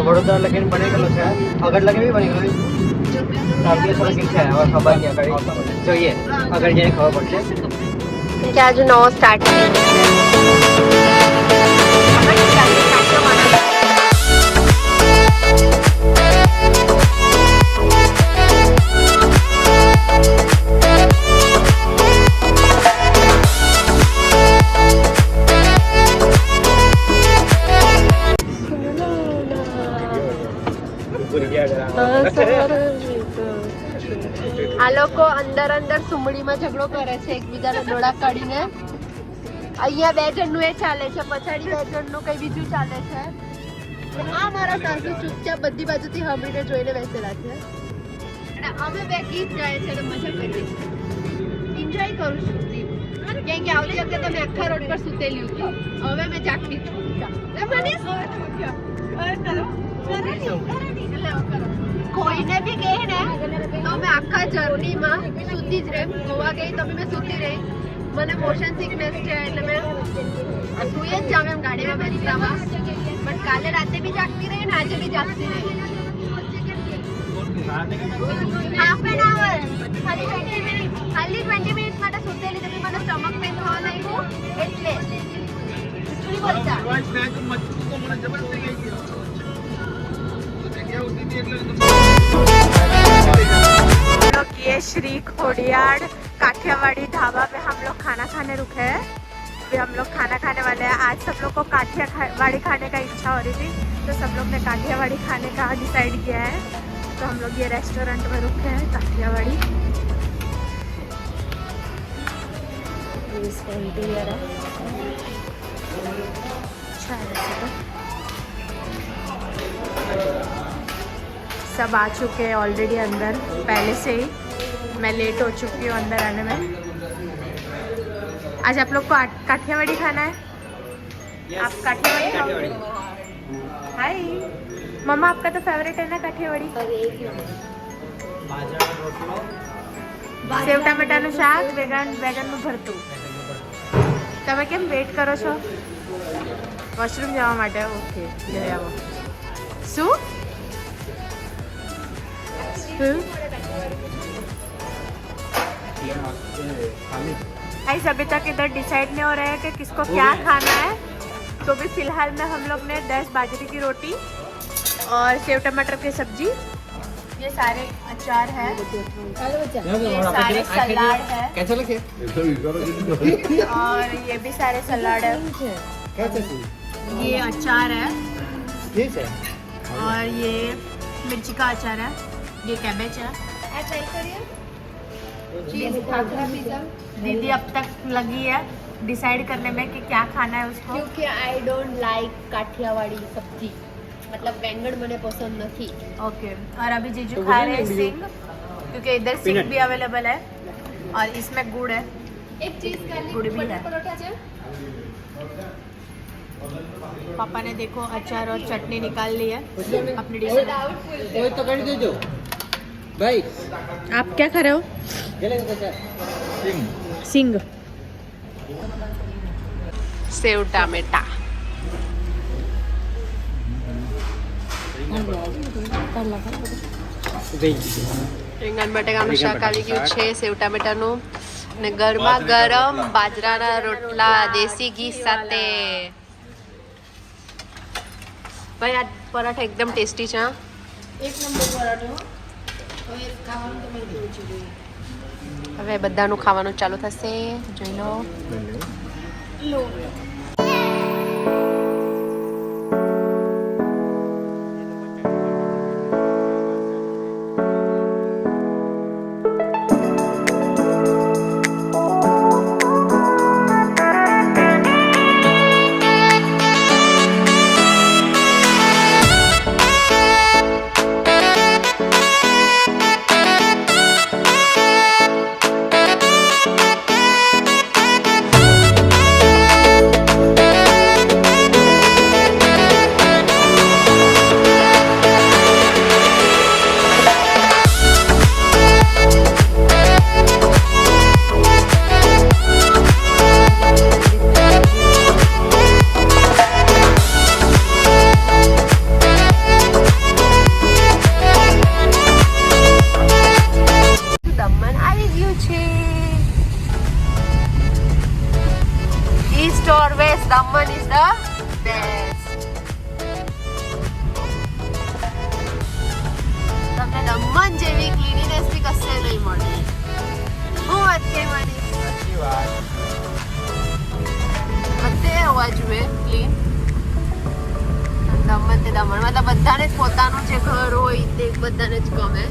વડોદરા લગીને બની ગયેલું છે, આગળ લગી બી બની ગયેલું. થોડા છે હવે ખબર નહીં, આગળ જોઈએ, આગળ જઈને ખબર પડશે કે આજુ નવો સ્ટાર્ટ આ લોકો અંદર સુમડીમાં ઝઘડો કરે છે, એકબીજાને ડોળા કાઢીને. અહીંયા 2 જણનું એ ચાલે છે, પછાડી 2 જણનું કઈ બીજું ચાલે છે. આ મારા સાસુ ચૂપચાપ બધી બાજુથી સાંભળીને જોઈને બેસેલા છે. અને અમે 2 ગીત ગાય છે અને મજા કરીએ છીએ, એન્જોય કરું છું. કેમ કે આવતી વખતે મેં આખા રોડ પર સુતેલી હતી, હવે મેં જાગતી છું. કોઈને બી કહે ને તો મેં આખા જર્નીમાં સૂતી જ રહી. ગોવા ગઈ તો મેં સૂતી રહી. મને મોશન સિકનેસ છે એટલે મેં સુઈ જ જાઉં એમ ગાડીમાં બેસતામાં. બટ કાલે રાતે બી જાગતી રહી ને આજે બી જાગતી રહી. હાફ એન આવર ખાલી 20 મિનિટ માટે સૂતેલી હતી. મને સ્ટમક પેઇન થવા લાગ્યું એટલે ચૂડી બોલતા ये श्री खोडियार काठियावाड़ी ढाबा पे हम लोग खाना खाने रुके हैं. अभी हम लोग खाना खाने वाले हैं. आज सब लोग को काठियावाड़ी खाने का इच्छा हो रही थी तो सब लोग ने काठियावाड़ी खाने का डिसाइड किया है. तो हम लोग ये रेस्टोरेंट में रुके हैं काठियावाड़ी. इसका इंटीरियर है अच्छा है. सब आ चुके हैं ऑलरेडी अंदर पहले से ही. मैं लेट हो चुकी हूँ अंदर आने में. आज आप लोग को काठियावाड़ी खाना है. आप काठियावाड़ी खाओगे? हाय मम्मा, आपका तो फेवरेट है ना काठियावाड़ी. सेव टमेटाનું શાક વેગનનું ભરતું. તમે કેમ વેઇટ કરો છો? વોશરૂમ જવા માટે? ઓકે, જઈ આવો. શું गाइस अभी तक इधर डिसाइड नहीं हो रहा है कि किसको क्या खाना है. तो भी फिलहाल में हम लोग ने 10 बाजरे की रोटी और सेव टमाटर की सब्जी, ये सारे अचार है, ये सारे सलाद है और ये भी सारे सलाद है. ये अचार है और ये मिर्ची का अचार है. ये कैबेज है. ट्राई करिए. दीदी अब तक लगी है डिसाइड करने में कि क्या खाना है उसको, क्योंकि आई डोंट लाइक काठियावाड़ी सब्जी, मतलब बैंगन मने पसंद नहीं. ओके. और अभी जीजू खा रहे हैं सिंग, क्योंकि इधर सिंग भी अवेलेबल है और इसमें गुड़ है. एक चीज गुड़ भी है. पापा ने देखो अचार और चटनी निकाल ली है अपनी डिश में. तो कर दे दो भाई. आप क्या खा रहे हो? सिंग. सेव टामेटा. રીંગણ બટેકાનું શાક આવી ગયું છે, સેવ ટામેટાનું, અને ગરમા ગરમ બાજરાના રોટલા દેશી ઘી સાથે. ભાઈ આ પરાઠા એકદમ ટેસ્ટી છે. એક નંબર પરાઠો. હવે બધાનું ખાવાનું ચાલુ થશે, જોઈ લો. વાત કહેવાની સાચી વાત. બધે હોવા જોઈએ ક્લીન. દમણ તે દમણ મતલબ બધાને જ પોતાનું જે ઘર હોય તે બધાને જ ગમે.